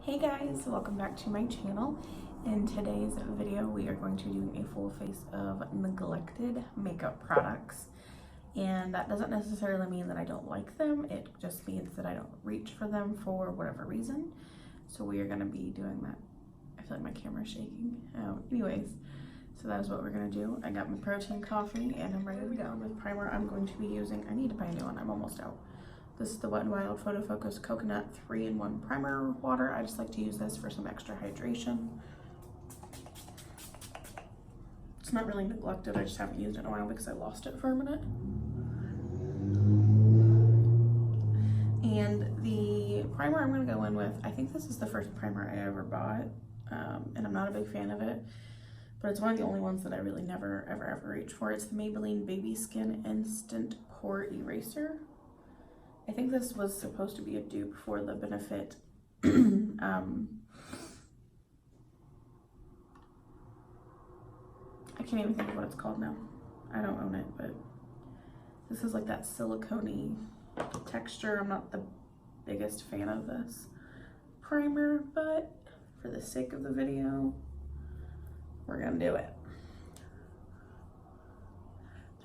Hey guys, welcome back to my channel. In today's video we are going to be doing a full face of neglected makeup products, and that doesn't necessarily mean that I don't like them. It just means that I don't reach for them for whatever reason. So we are going to be doing that. I feel like my camera's shaking. Anyways, so that is what we're going to do. I got my protein coffee and I'm ready to go. With primer I'm going to be using, I need to buy a new one, I'm almost out. This is the Wet n Wild Photo Focus Coconut 3-in-1 Primer Water. I just like to use this for some extra hydration. It's not really neglected, I just haven't used it in a while because I lost it for a minute. And the primer I'm going to go in with, I think this is the first primer I ever bought, and I'm not a big fan of it, but it's one of the only ones that I really never ever reach for. It's the Maybelline Baby Skin Instant Pore Eraser. I think this was supposed to be a dupe for the Benefit I can't even think of what it's called now. I don't own it, but this is like that silicone-y texture. I'm not the biggest fan of this primer, but for the sake of the video, we're gonna do it.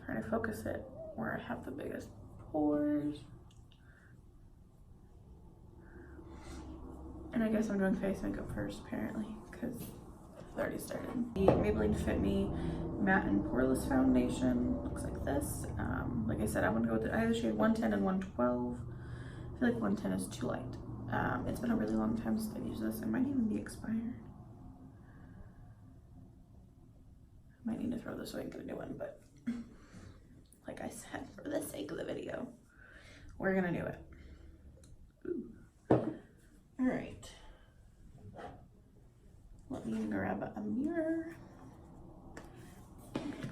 Trying to focus it where I have the biggest pores. And I guess I'm doing face makeup first, apparently, because I've already started. The Maybelline Fit Me Matte and Poreless Foundation looks like this. Like I said, I'm gonna go with I have the shade 110 and 112. I feel like 110 is too light. It's been a really long time since I've used this. It might even be expired. I might need to throw this away and get a new one, but like I said, for the sake of the video, we're gonna do it. Ooh. All right, let me grab a mirror,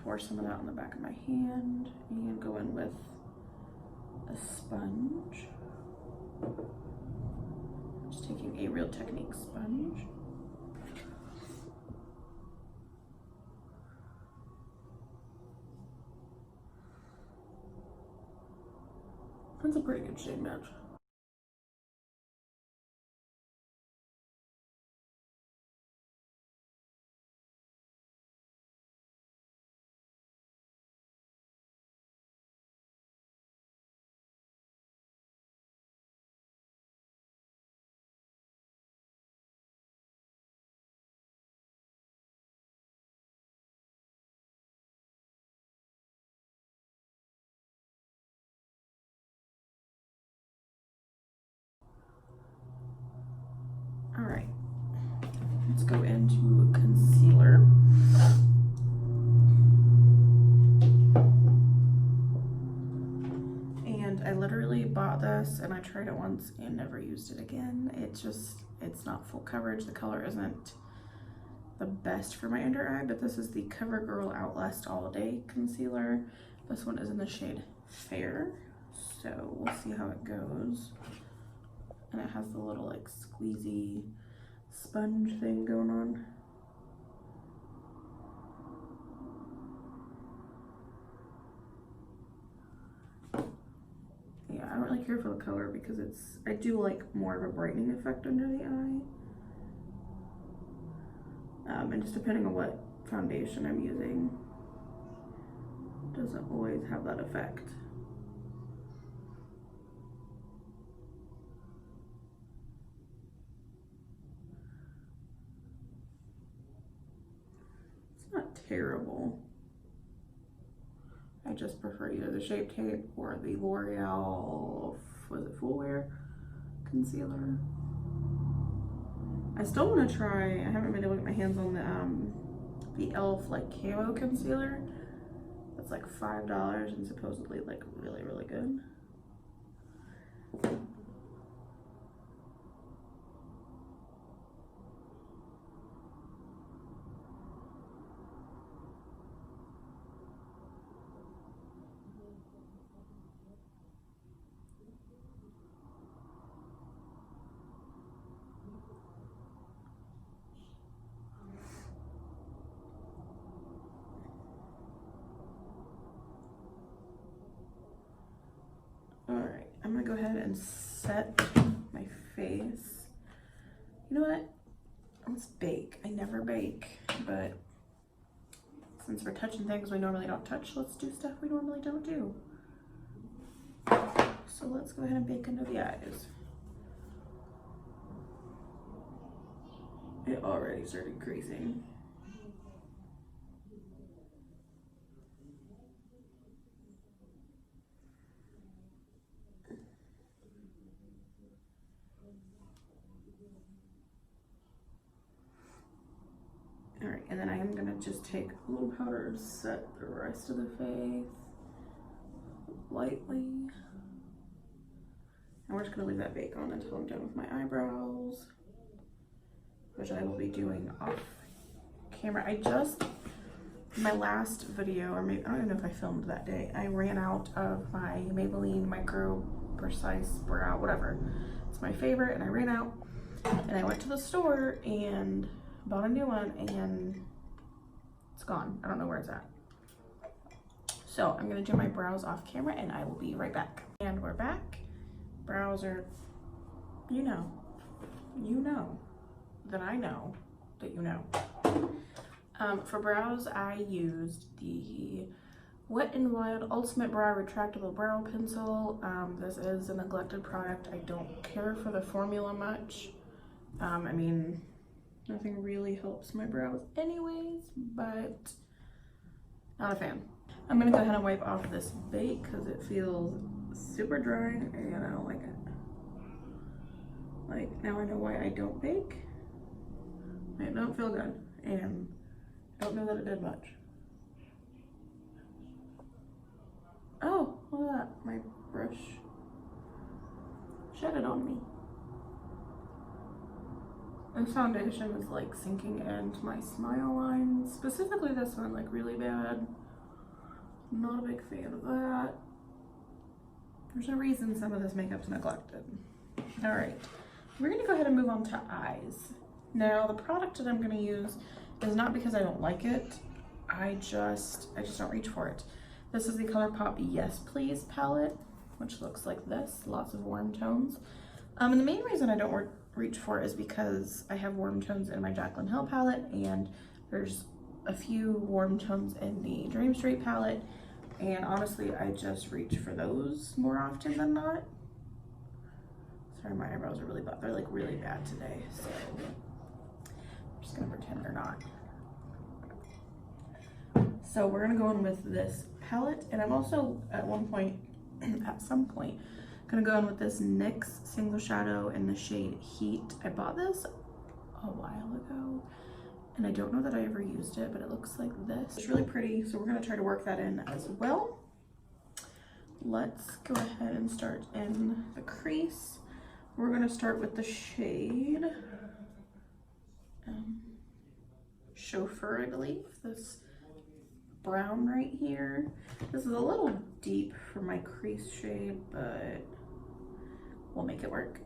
pour some of that on the back of my hand, and go in with a sponge. Just taking a Real Technique sponge. That's a pretty good shade match. All right, let's go into concealer. And I literally bought this and I tried it once and never used it again. It's not full coverage. The color isn't the best for my under eye, but this is the CoverGirl Outlast All Day Concealer. This one is in the shade Fair, so we'll see how it goes. And it has the little like squeezy sponge thing going on. Yeah, I don't really care for the color because I do like more of a brightening effect under the eye. And just depending on what foundation I'm using, doesn't always have that effect. It's not terrible. I just prefer either the Shape Tape or the L'Oreal, was it Full Wear concealer. I still want to try, I haven't been able to get my hands on the e.l.f. like camo concealer. That's like $5 and supposedly like really good. All right, I'm gonna go ahead and set my face. You know what? Let's bake. I never bake, but since we're touching things we normally don't touch, let's do stuff we normally don't do. So let's go ahead and bake under the eyes. It already started creasing. All right, and then I am gonna just take a little powder and set the rest of the face lightly. And we're just gonna leave that bake on until I'm done with my eyebrows, which I will be doing off camera. My last video, or maybe, I don't even know if I filmed that day, I ran out of my Maybelline Micro Precise Brow, whatever. It's my favorite, and I ran out. And I went to the store and bought a new one, and it's gone. I don't know where it's at. So I'm gonna do my brows off camera, and I will be right back. And we're back. Brows are, you know that I know that you know. For brows, I used the Wet n Wild Ultimate Brow Retractable Brow Pencil. This is a neglected product. I don't care for the formula much. I mean, nothing really helps my brows anyways, but not a fan. I'm gonna go ahead and wipe off this bake because it feels super dry and I don't like it. Like, now I know why I don't bake. It don't feel good, and I don't know that it did much. Oh, look at that. My brush shedded on me. This foundation is like sinking into my smile line, specifically this one, like really bad. Not a big fan of that. There's a reason some of this makeup's neglected. All right, we're gonna go ahead and move on to eyes. Now, the product that I'm gonna use is not because I don't like it. I just don't reach for it. This is the ColourPop Yes Please palette, which looks like this, lots of warm tones. And the main reason I don't reach for it is because I have warm tones in my Jaclyn Hill palette, and there's a few warm tones in the Dream Street palette, and honestly, I just reach for those more often than not. Sorry, my eyebrows are really bad. They're like really bad today, so I'm just gonna pretend they're not. So we're gonna go in with this palette, and I'm also at some point, gonna go in with this NYX single shadow in the shade Heat. I bought this a while ago, and I don't know that I ever used it, but it looks like this. It's really pretty, so we're gonna try to work that in as well. Let's go ahead and start in the crease. We're gonna start with the shade Chauffeur, I believe. This brown right here. This is a little deep for my crease shade, but we'll make it work.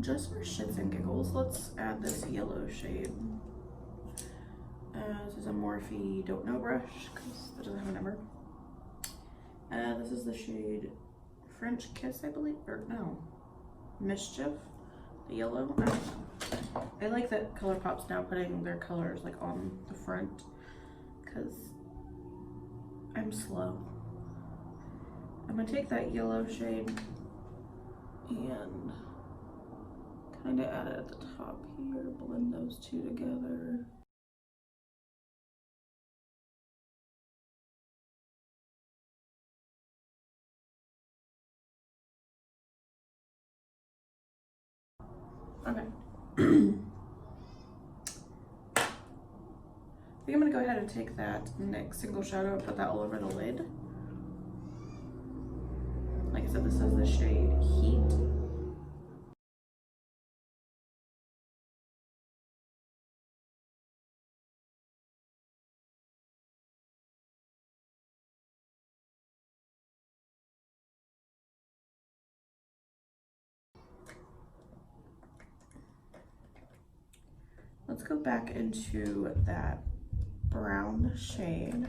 Just for shits and giggles, let's add this yellow shade. This is a Morphe Don't Know brush, because it doesn't have a number. This is the shade French Kiss, I believe, or no, Mischief, the yellow. I don't know. I like that ColourPop's now putting their colors like on the front, because I'm slow. I'm gonna take that yellow shade and kind of add it at the top here, blend those two together. Okay. I think I'm gonna go ahead and take that NYX single shadow and put that all over the lid. Like I said, this is the shade Heat. let's go back into that brown shade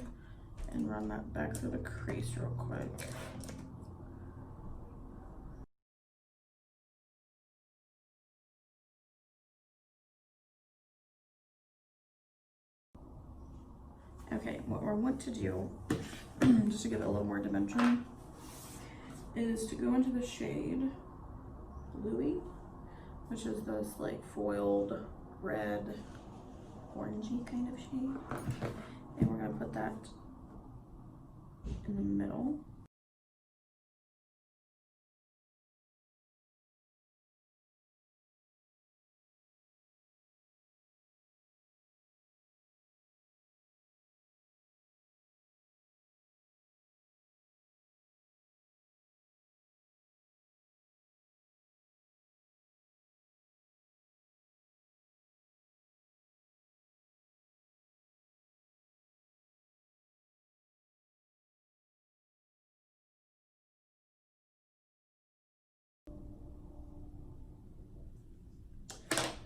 and run that back through the crease real quick. Okay, what I want to do, just to give it a little more dimension, is to go into the shade Bluey, which is this like foiled red, orangey kind of shade. And we're gonna put that in the middle.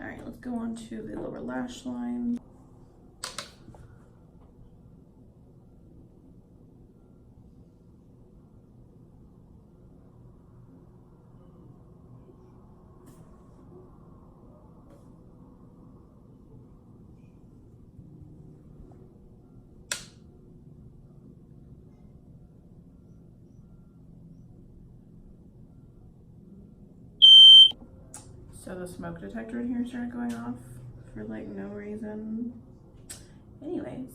All right, let's go on to the lower lash line. So the smoke detector in here started going off for like no reason. Anyways,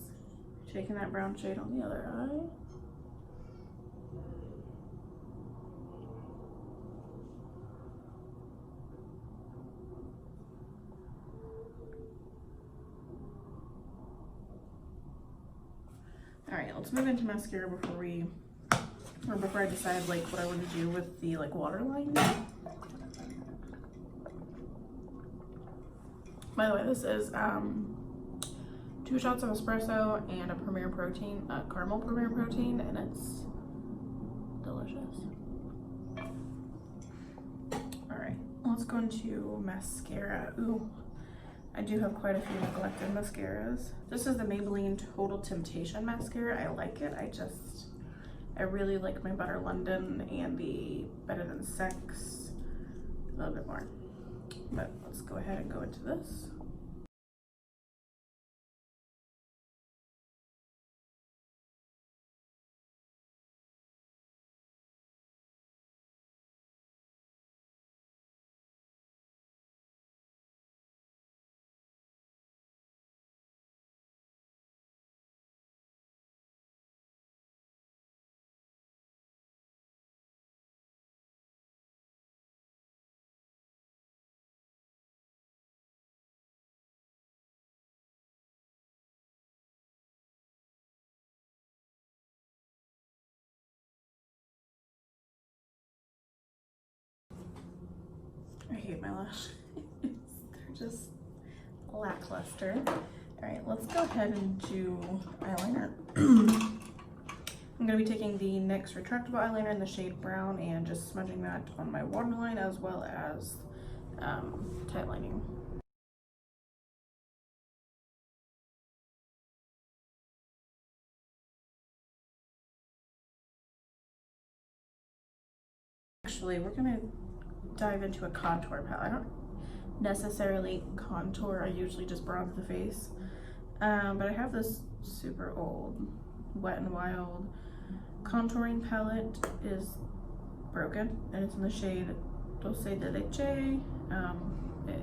taking that brown shade on the other eye. All right, let's move into mascara before I decide like what I want to do with the like waterline. By the way, this is 2 shots of espresso and a Premier Protein, caramel Premier Protein, and it's delicious. All right, let's go into mascara. Ooh, I do have quite a few neglected mascaras. This is the Maybelline Total Temptation mascara. I like it. I really like my Butter London and the Better Than Sex a little bit more. But let's go ahead and go into this. I hate my lashes. They're just lackluster. All right, let's go ahead and do eyeliner. I'm gonna be taking the NYX retractable eyeliner in the shade brown and just smudging that on my waterline as well as tight lining. Actually, we're gonna dive into a contour palette. I don't necessarily contour, I usually just bronze the face. But I have this super old Wet n Wild contouring palette. Is broken and it's in the shade Dulce de Leche.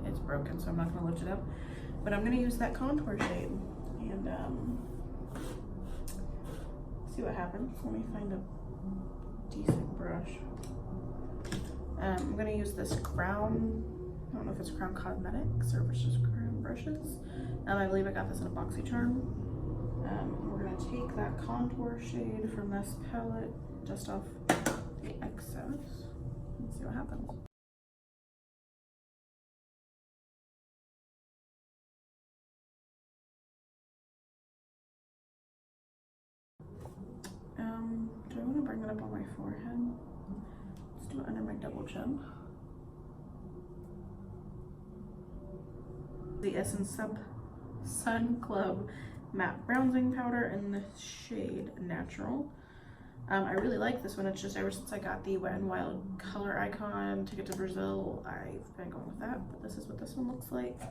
It's broken, so I'm not gonna lift it up, but I'm gonna use that contour shade and see what happens. Let me find a decent brush. I'm gonna use this Crown, I don't know if it's Crown Cosmetics or if it's just Crown brushes. I believe I got this in a BoxyCharm. We're gonna take that contour shade from this palette, just off the excess, and see what happens. Do I want to bring it up on my forehead? Let's do it under my double chin. The Essence Sun Club Matte Bronzing Powder in the shade Natural. I really like this one. It's just ever since I got the Wet n Wild color icon to get to Brazil, I've been going with that. But this is what this one looks like.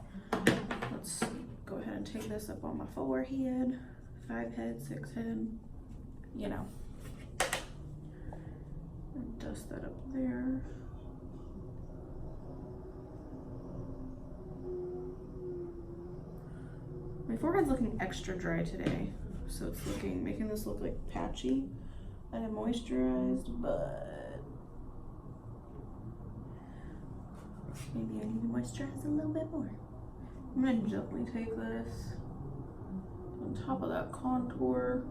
Let's go ahead and take this up on my forehead. 5 head, 6 head, you know. And dust that up there. My forehead's looking extra dry today, so it's making this look like patchy and moisturized, but maybe I need to moisturize a little bit more. I'm gonna gently take this on top of that contour.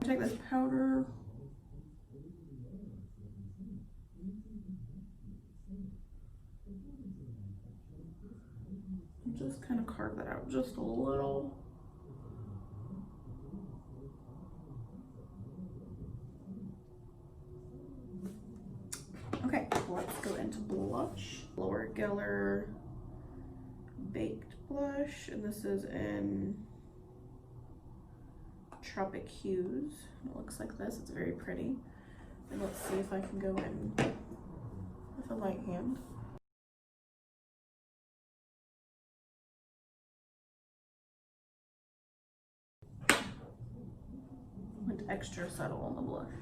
Take this powder. And just kind of carve that out just a little. Okay, let's go into blush. Laura Geller Baked Blush, and this is in Tropic Hues. It looks like this. It's very pretty. And let's see if I can go in with a light hand. Went extra subtle on the blush.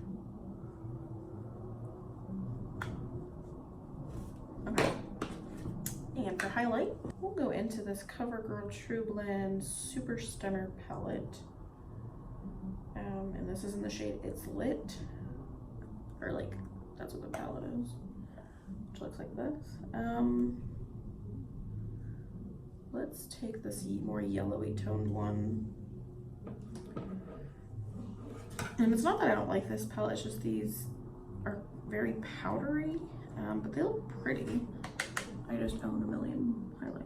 Okay. And for highlight, we'll go into this CoverGirl True Blend Super Stunner palette. And this is in the shade It's Lit. Or like, that's what the palette is. Which looks like this. Let's take this more yellowy toned one. And it's not that I don't like this palette, it's just these are very powdery, but they look pretty. I just own a million highlights.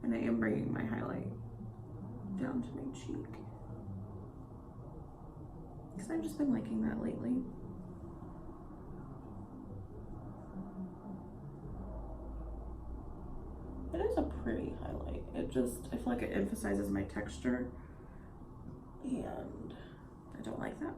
And I am bringing my highlight down to my cheek, because I've just been liking that lately. It is a pretty highlight. I feel like it emphasizes my texture, and I don't like that.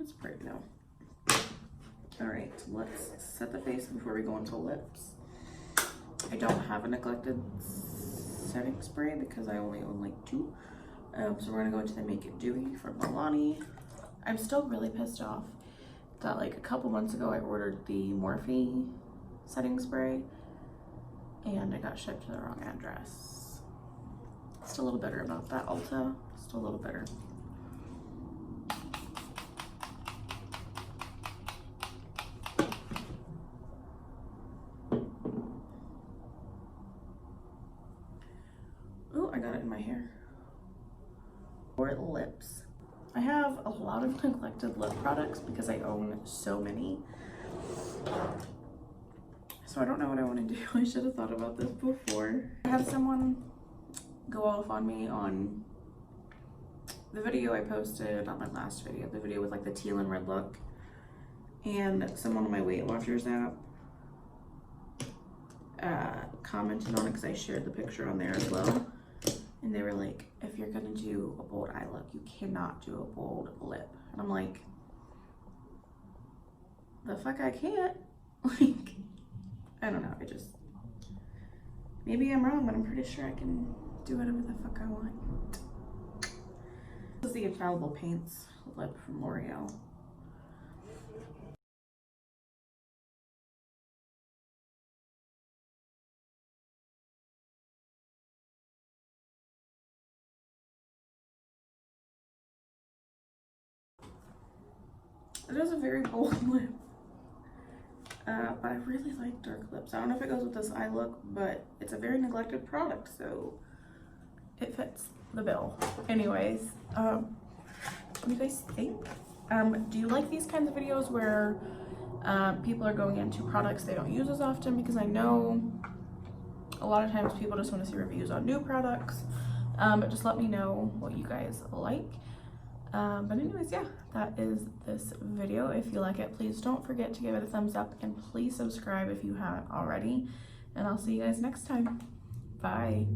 It's pretty though. All right, let's set the face before we go into lips. I don't have a neglected setting spray because I only own like 2. So we're gonna go into the Make It Dewy from Milani. I'm still really pissed off that like a couple months ago I ordered the Morphe setting spray and it got shipped to the wrong address. Still a little bitter about that, Ulta. Still a little bitter. Oh, I got it in my hair. For lips, I have a lot of neglected lip products because I own so many. So I don't know what I want to do. I should have thought about this before. I had someone go off on me on the video I posted, not my last video, the video with like the teal and red look. And someone on my Weight Watchers app commented on it because I shared the picture on there as well. And they were like, if you're gonna do a bold eye look, you cannot do a bold lip. And I'm like, the fuck I can't? Like, I don't know, maybe I'm wrong, but I'm pretty sure I can do whatever the fuck I want. This is the Infallible Paints lip from L'Oreal. It is a very bold lip. But I really like dark lips. I don't know if it goes with this eye look, but it's a very neglected product, so it fits the bill. Anyways, what do you guys think? Do you like these kinds of videos where people are going into products they don't use as often? Because I know a lot of times people just want to see reviews on new products. But just let me know what you guys like. But anyways, yeah, that is this video. If you like it, please don't forget to give it a thumbs up, and please subscribe if you haven't already. And I'll see you guys next time. Bye.